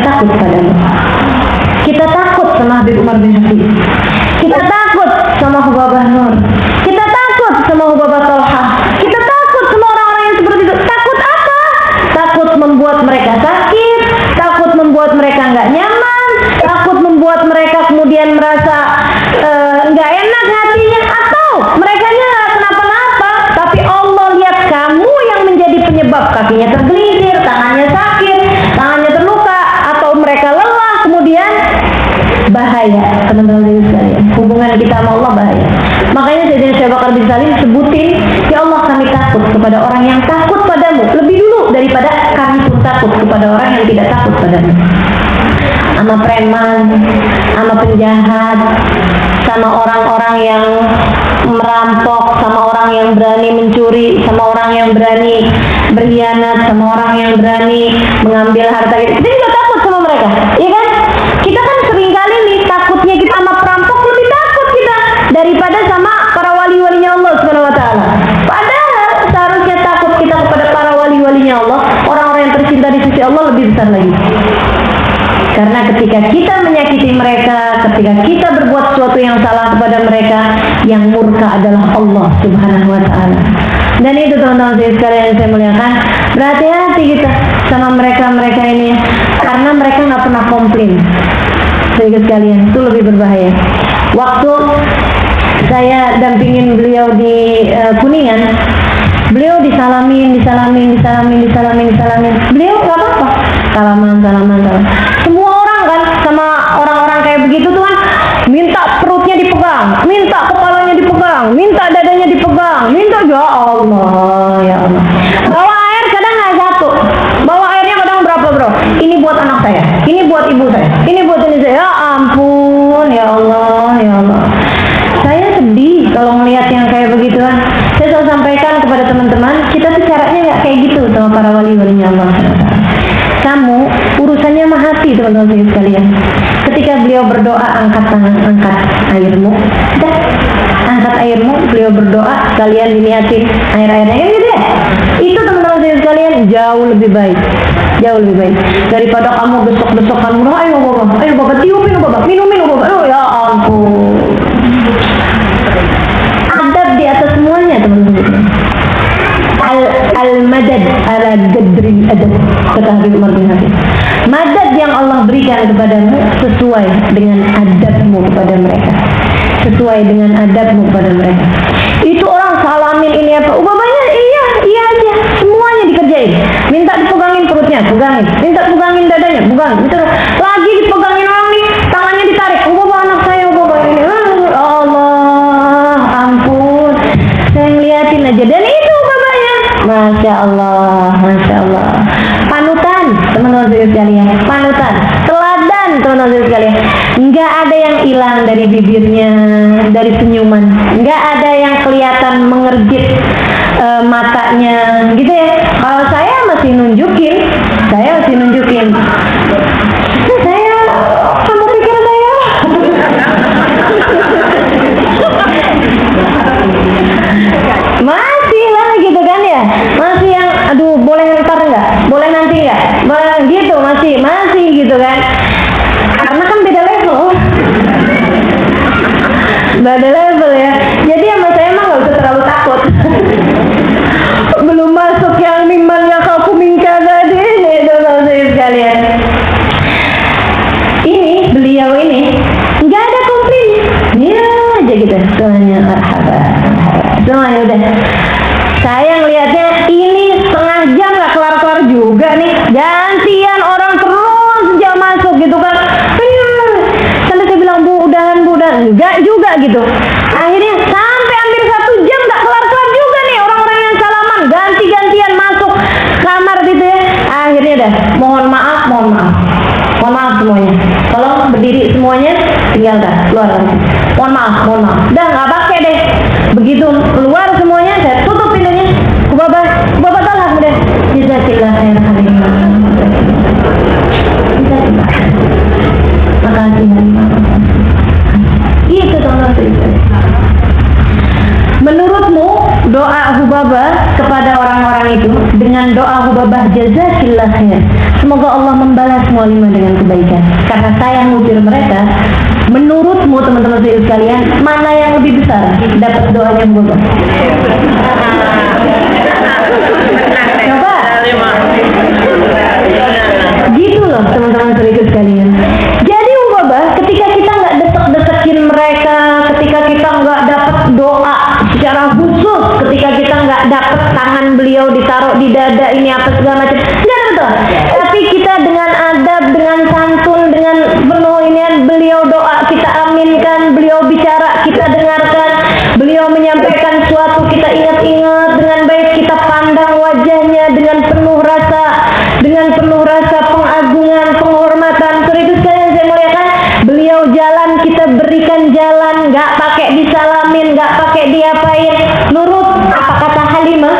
takut padamu. Kita takut sama Habib Umar bin Habib. Kita takut sama Hubabah Nur. Kita takut sama Hubabah Talha. Kita takut sama orang-orang yang seperti itu. Takut apa? Takut membuat mereka sakit, takut membuat mereka nggak nyaman, takut membuat mereka kemudian merasa nggak enak hatinya, atau mereka nggak kenapa-napa, tapi Allah lihat kamu yang menjadi penyebab kakinya tergelincir, tangannya sakit, tangannya terluka, atau mereka lelah, kemudian bahaya. Teman-teman sekalian, hubungan kita sama Allah bahaya. Makanya Sayyidina Syekh Bakar bin Salim sebutin, ya Allah kami takut kepada orang yang takut padamu lebih dulu daripada kami pun takut kepada orang yang tidak takut padamu. Sama preman, sama penjahat, sama orang-orang yang merampok, sama orang yang berani mencuri, sama orang yang berani berkhianat, sama orang yang berani mengambil harta kita. Kita juga takut sama mereka, iya kan? Kita kan seringkali nih takutnya kita sama perampok lebih takut kita daripada sama para wali-walinya Allah Subhanahu wa taala. Padahal seharusnya takut kita kepada para wali-walinya Allah, orang-orang yang tercinta di sisi Allah lebih besar lagi. Karena ketika kita menyakiti mereka, ketika kita berbuat sesuatu yang salah kepada mereka, yang murka adalah Allah Subhanahu wa taala. Dan itu teman-teman sekalian yang saya muliakan, berhati-hati kita sama mereka-mereka ini, karena mereka nggak pernah komplain. Saudara sekalian, itu lebih berbahaya. Waktu saya dampingin beliau di Kuningan, beliau disalamin. Beliau nggak apa-apa, salaman. Semua orang kan sama orang-orang kayak begitu tuh kan, minta perutnya dipegang, minta kepalanya dipegang, minta dadanya dipegang, minta ya Allah. Bawa air kadang nggak satu, bawa airnya kadang berapa bro? Ini buat anak saya, ini buat ibu saya, ini buat ini saya. Ya ampun, ya Allah. Saya sedih kalau melihat yang kayak begituan. Saya selalu sampaikan kepada teman-teman, kita tuh caranya nggak kayak gitu sama para wali-walinya Allah. Kamu urusannya mah hati, teman-teman sekalian. Ketika beliau berdoa, angkat tangan, angkat airmu, angkat airmu, beliau berdoa, kalian diniatin air-airnya gitu ya. Itu teman-teman sekalian jauh lebih baik daripada kamu besok-besok kamu, ayo bapak tiupin bapak, minum bapak. Oh ya ampun. Adab di atas semuanya, teman-teman. Al-madad ala gadri adab, kata Habib Umar bin Habib. Madad yang Allah berikan kepadamu sesuai dengan adabmu kepada mereka, sesuai dengan adabmu kepada mereka. Itu orang salamin ini apa, ubahnya iya aja, semuanya dikerjain. Minta dipegangin perutnya, pegangin. Minta pegangin dadanya, pegangin. Minta lagi dipegangin orang nih, tangannya ditarik. Ubah anak saya, ubah ini. Allah, ampun. Saya ngeliatin aja, dan itu ubahnya. Masya Allah. Panutan, teman-teman sekalian. Panutan, teladan, teman-teman sekalian. Nggak ada yang hilang dari bibirnya, dari senyuman. Nggak ada yang kelihatan mengerjit matanya, gitu ya. Kalau saya masih nunjukin. Kamu pikir saya? Masih lah gitu kan ya. Masih yang aduh boleh ntar nggak? Boleh nanti nggak? Boleh gitu, masih gitu kan. Karena kan beda level ya. Jadi sama saya emang nggak usah terlalu takut. Belum masuk yang mimmannya kaku mingka tadi ini, teman-teman sekalian. Ini beliau ini nggak ada komplain, ya aja gitu. Semuanya udah. Saya ngelihatnya ini setengah jam nggak kelar juga nih. Gantian orang terus sejak masuk gitu kan. Sampai saya bilang bu udahan, enggak juga gitu. Akhirnya sampai hampir 1 jam nggak kelar juga nih, orang-orang yang salaman ganti-gantian masuk kamar gitu ya. Akhirnya dah mohon maaf semuanya. Tolong berdiri semuanya, tinggalkan keluar lagi. Mohon maaf. Dah nggak pakai deh. Begitu keluar semuanya, saya tutup pintunya. Bapak tolak udah. Jazakillah khairan. Makasih. Itu teman-teman. Menurutmu doa Hubabah kepada orang-orang itu dengan doa Hubabah jazakillah khair, semoga Allah membalas semua lima dengan kebaikan. Karena saya ngusir mereka, menurutmu teman-teman sekalian, mana yang lebih besar dapat doanya Hubabah? Coba. Gitu loh teman-teman sekalian. Jadi Hubabah, ketika kita nggak desek-desekin mereka, ketika kita nggak dapat doa secara khusus, ketika kita nggak dapat tangan beliau ditaruh di dada ini apa segala macam, nggak betul. Tapi kita dengan adab, dengan santun, dengan penuh inian, beliau doa kita aminkan, beliau bicara kita dengarkan, beliau menyampaikan suatu kita ingat-ingat dengan baik, kita pandang wajahnya dengan penuh rasa pengagungan, penghormatan. Itu sekalian saya muliakan, beliau jalan kita berikan jalan, nggak pakai disalamin, nggak pakai diapain, nurut apa kata Halimah,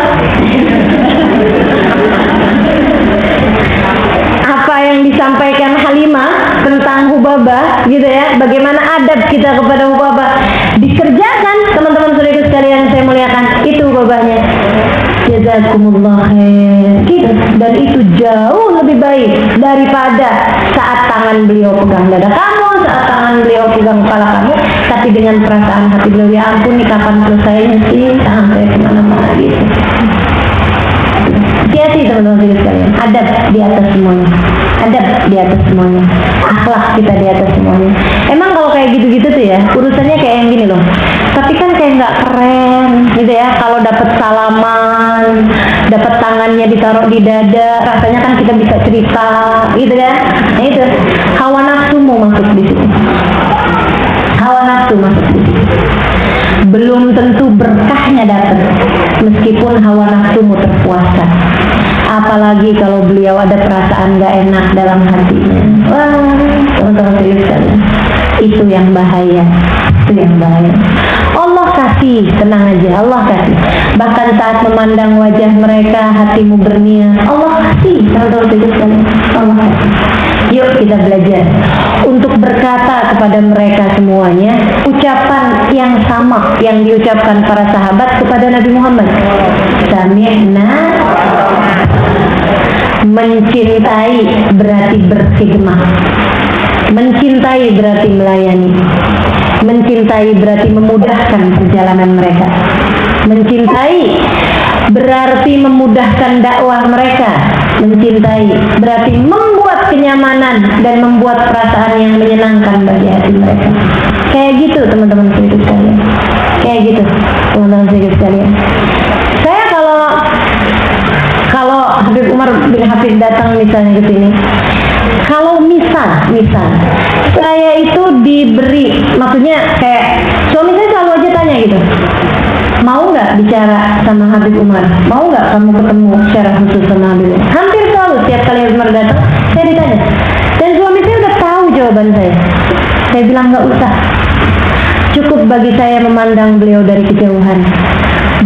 apa yang disampaikan Halimah tentang Hubabah, gitu ya. Bagaimana adab kita kepada Hubabah dikerjakan, teman-teman saudara sekalian saya muliakan, itu Hubabahnya. Jazakumullah khair. Gitu. Dan itu jauh lebih baik daripada saat tangan beliau pegang dada kamu, saat tangan beliau pegang kepala kamu, tapi dengan perasaan hati beliau, ya ampun nih kapan selesainya sih, sampai kemana-mana gitu. Hati-hati teman-teman sekalian, adab di atas semuanya, adab di atas semuanya, akhlak kita di atas semuanya. Emang kalau kayak gitu-gitu tuh ya, urusannya kayak yang gini loh. Tapi kan kayak nggak keren gitu ya, kalau dapat salaman, dapat tangannya ditaruh di dada, rasanya kan kita bisa cerita gitu ya. Nah itu hawa nafsumu masuk di situ, hawa nafsu masuk di situ. Belum tentu berkahnya dapat meskipun hawa nafsumu terpuaskan. Apalagi kalau beliau ada perasaan gak enak dalam hatinya. Wah, teman-teman sekalian, itu yang bahaya, itu yang bahaya. Allah kasih, tenang aja, Allah kasih. Bahkan saat memandang wajah mereka, hatimu berniat, Allah kasih, teman-teman sekalian, Allah kasih. Yuk kita belajar untuk berkata kepada mereka semuanya ucapan yang sama yang diucapkan para sahabat kepada Nabi Muhammad. Sami'na. Mencintai berarti berkhidmah, mencintai berarti melayani, mencintai berarti memudahkan perjalanan mereka, mencintai berarti memudahkan dakwah mereka, mencintai berarti membuat kenyamanan dan membuat perasaan yang menyenangkan bagi hati mereka. Kayak gitu teman-teman sekalian, kayak gitu teman-teman sekalian. Saya kalau Habib Umar bin Hafid datang misalnya ke sini, kalau misal saya itu diberi, maksudnya kayak suami saya selalu aja tanya gitu, mau nggak bicara sama Habib Umar, mau nggak kamu ketemu secara khusus sama Habib Umar. Hampir selalu setiap kali Habib Umar datang saya ditanya, dan suami saya udah tahu jawaban saya. Saya bilang nggak usah, cukup bagi saya memandang beliau dari kejauhan,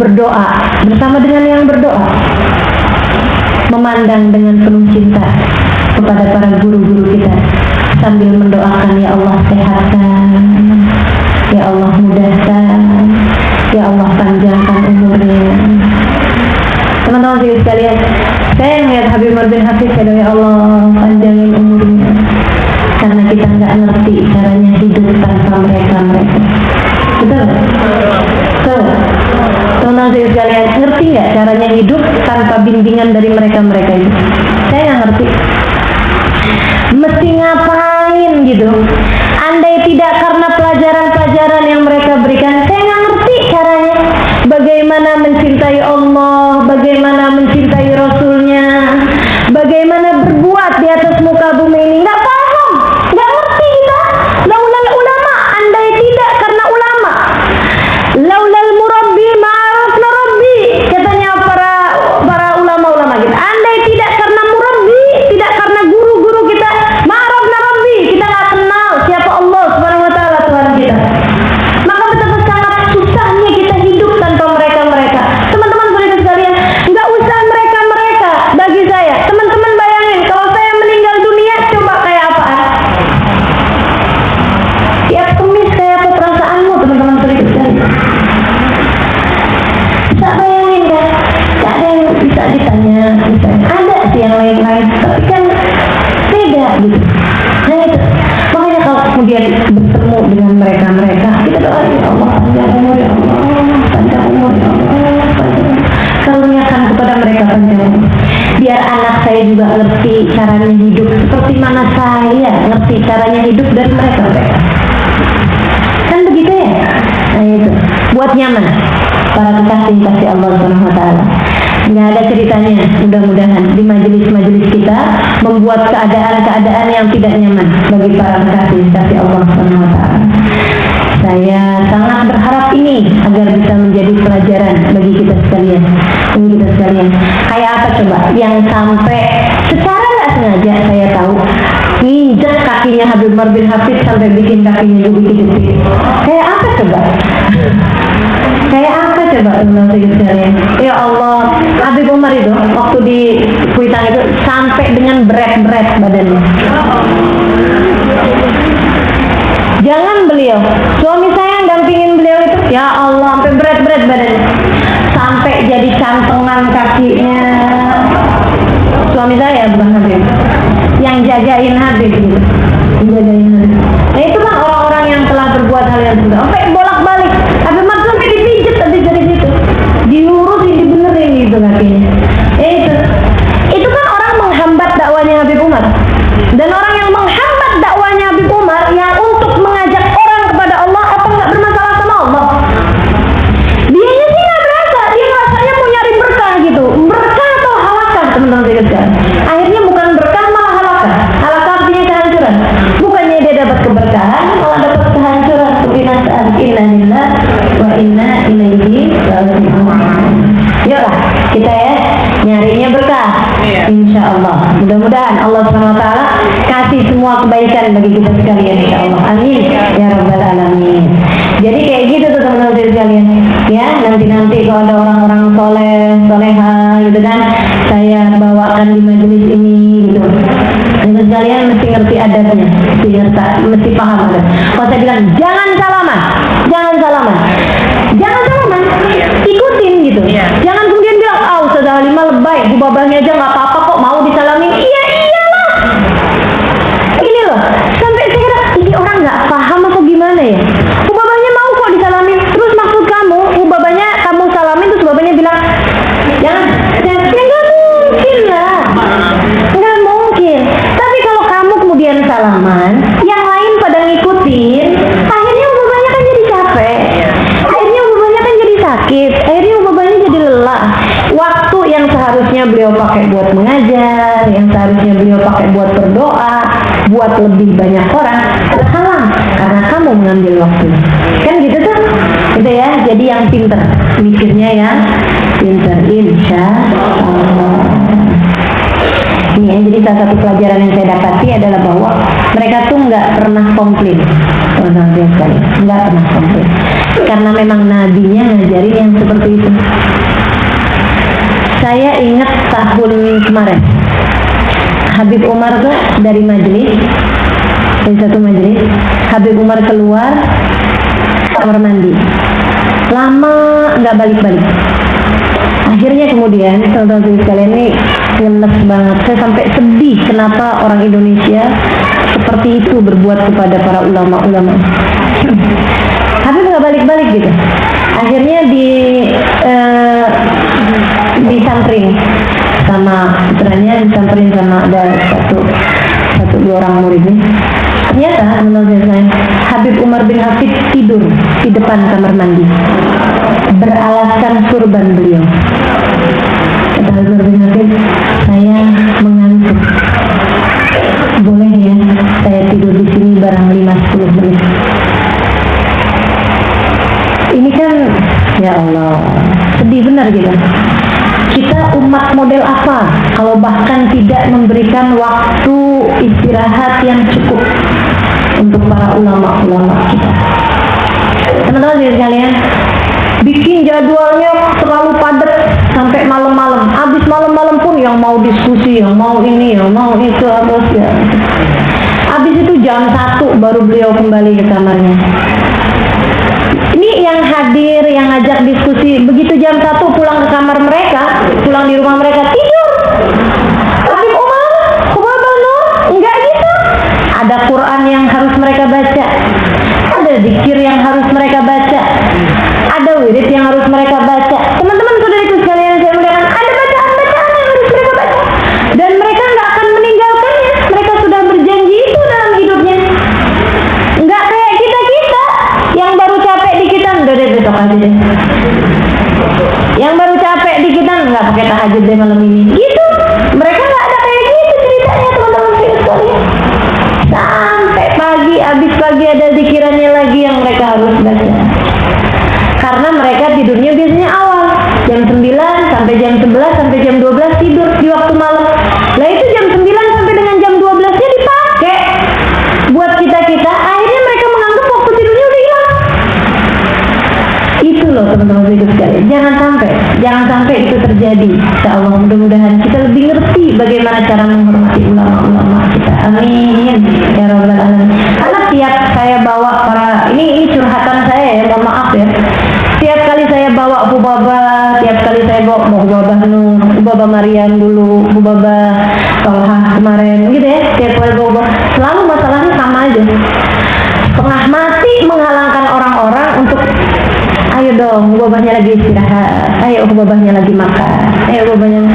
berdoa bersama dengan yang berdoa, memandang dengan penuh cinta kepada para guru-guru kita, sambil mendoakan, ya Allah sehatkan, ya Allah mudahkan, ya Allah panjangkan umurnya. Teman-teman sekalian, saya melihat Habib Umar bin Hafid, saya doa, ya Allah panjangin umurnya, karena kita nggak ngerti caranya hidup tanpa mereka. Betul? Betul? Teman-teman sekalian, ngerti nggak caranya hidup tanpa bimbingan dari mereka itu? Saya nggak ngerti. Mesti ngapain gitu? Andai tidak karena pelajaran-pelajaran yang mereka berikan, saya nggak ngerti caranya. Bagaimana mencintai Allah, bagaimana mencintai Rasulnya, bagaimana berbuat di atas muka bumi ini, nggak paham, nggak ngerti kita. Laulal ulama, andai tidak karena ulama, laulal murabbi ma'arafna rabbi, katanya para ulama-ulama kita. Andai tidak karena murabbi, tidak karena guru-guru kita, ma'arafna rabbi, kita nggak kenal siapa Allah Subhanahu wa taala, Tuhan kita. Maka betapa sangat susahnya kita hidup tanpa mereka. Teman-teman saudara sekalian, nggak usah mereka bagi saya. Teman-teman bayangin kalau saya meninggal dunia, coba caranya hidup seperti mana saya ngerti caranya hidup dari mereka. Kan begitu ya? Nah itu, buat nyaman para kekasih Allah Subhanahu wa Ta'ala. Nggak ada ceritanya, mudah-mudahan di majelis-majelis kita membuat keadaan-keadaan yang tidak nyaman bagi para kekasih Allah Subhanahu wa Ta'ala. Saya sangat berharap ini agar bisa menjadi pelajaran bagi kita sekalian. Kayak apa coba yang sampai secara nggak sengaja saya tahu nginjek kakinya Habib Umar bin Hafid sampai bikin kakinya jadi kejepit. Kayak apa coba? Kayak apa coba teman-teman sekalian? Ya Allah, Habib Umar itu waktu di Kuitang itu sampai dengan berat badannya. Jangan beliau, suami saya yang dampingin beliau itu, ya Allah, sampai berat badannya, sampai jadi cantengan kakinya. Suami saya bukan Habib, yang jagain Habib gitu. Nah itu kan orang-orang yang telah berbuat hal yang sudah sampai bolak-balik. Habib Umar sampai dipijet habis dari situ, dilurusin, dibenerin gitu kakinya. Itu kan orang menghambat dakwanya Habib Umar. Dan orang yang menghambat dakwanya Habib Umar yang untuk mengajak orang kepada Allah, apa nggak bermasalah sama Allah? Dianya sih nggak berasa, dia rasanya mau nyari berkah gitu. Berkah atau halakah teman-teman sekalian? Akhirnya bukan berkah malah halakah. Halakah artinya kehancuran. Bukannya dia dapat keberkahan, malah dapat kehancuran. Kebinasaan. Inna lillahi wa inna ilaihi raji'un. Yuklah kita ya nyarinya berkah. Insya Allah. Mudah-mudahan Allah SWT kasih semua kebaikan bagi kita sekalian. Insya Allah. Amin ya rabbal alamin. Jadi kayak gitu tuh teman-teman sekalian. Ya nanti kalau ada orang-orang soleha gitu kan, saya bawakan di majelis ini gitu. Teman sekalian mesti ngerti adabnya, mesti paham adab. Kalau saya bilang jangan salaman, ikutin gitu. Jangan kemudian bilang, Ustaz Halimah lebay, babahnya aja nggak apa-apa kok mau disalamin. Iya iyalah. Ini loh, sampai saya kira ini orang nggak paham apa gimana ya. Babahnya mau kok disalamin. Terus maksud kamu, babahnya kamu salamin terus babahnya bilang, jangan. Nggak mungkin lah, nggak mungkin. Tapi kalau kamu kemudian salaman, yang lain pada ngikutin, akhirnya babahnya kan jadi capek. Akhirnya babahnya kan jadi sakit. Akhirnya babahnya jadi lelah. Waktu yang seharusnya beliau pakai buat mengajar, yang seharusnya beliau pakai buat berdoa, buat lebih banyak orang, terhalang karena kamu mengambil waktu. Kan gitu tuh, gitu ya. Jadi yang pinter, mikirnya yang pinter, insya Allah. Ini ya, jadi salah satu pelajaran yang saya dapati adalah bahwa mereka tuh nggak pernah komplain, teman-teman sekalian, nggak pernah komplain, karena memang nabinya ngajarin yang seperti itu. Saya ingat tahun kemarin Habib Umar tuh dari satu majelis, Habib Umar keluar kamar mandi, lama nggak balik-balik. Akhirnya kemudian teman-teman sekalian ini ngenes banget. Saya sampai sedih kenapa orang Indonesia seperti itu berbuat kepada para ulama-ulama. Habib nggak balik-balik gitu. Akhirnya disantrin sama ada satu dua orang muridnya. Ternyata menurut saya Habib Umar bin Hafid tidur di depan kamar mandi beralaskan surban beliau. Kata Habib Umar bin Hafid, saya mengantuk, boleh ya saya tidur di sini barang 5-10 menit. Ini kan ya Allah sedih benar gitu. Kita umat model apa kalau bahkan tidak memberikan waktu istirahat yang cukup untuk para ulama-ulama kita. Teman-teman sekalian, bikin jadwalnya terlalu padat sampai malam-malam. Habis malam-malam pun yang mau diskusi, yang mau ini, yang mau itu, habis ya. Habis itu jam 1 baru beliau kembali ke kamarnya. Ini yang hadir, yang ngajak diskusi, begitu jam 1 pulang ke kamar mereka, pulang di rumah mereka, tidur. Habib Umar, enggak gitu. Ada Quran yang harus mereka baca, ada zikir yang harus mereka baca, ada wirid yang harus mereka baca. Teman-teman saudariku sekalian saya muliakan, ada bacaan-bacaan yang harus mereka baca. Dan mereka nggak akan meninggalkan lagi, ada zikirannya lagi yang mereka harus baca. Karena mereka tidurnya biasanya awal, jam 9 sampai jam 11 sampai jam 12 tidur di waktu malam. Lah itu jam 9 sampai dengan jam 12-nya dipakai buat kita-kita, akhirnya mereka menganggap waktu tidurnya udah hilang. Itu loh teman-teman itu sekalian. Jangan sampai itu terjadi. Insyaallah mudah-mudahan kita lebih ngerti bagaimana cara menghormati ulama-ulama kita. Amin ya rabbal alamin. Karena tiap saya bawa ini curhatan saya ya, mohon maaf ya. Tiap kali saya bawa Hubabah, tiap kali saya bawa Hubabah Nuh, Hubabah Maryam dulu, Hubabah Tolha kemarin, gitu ya. Tiap kali bawa, selalu masalahnya sama aja. Setengah mati menghalangkan orang-orang untuk, ayo dong, Hubabahnya lagi istirahat, ayo Hubabahnya lagi makan, ayo Hubabahnya.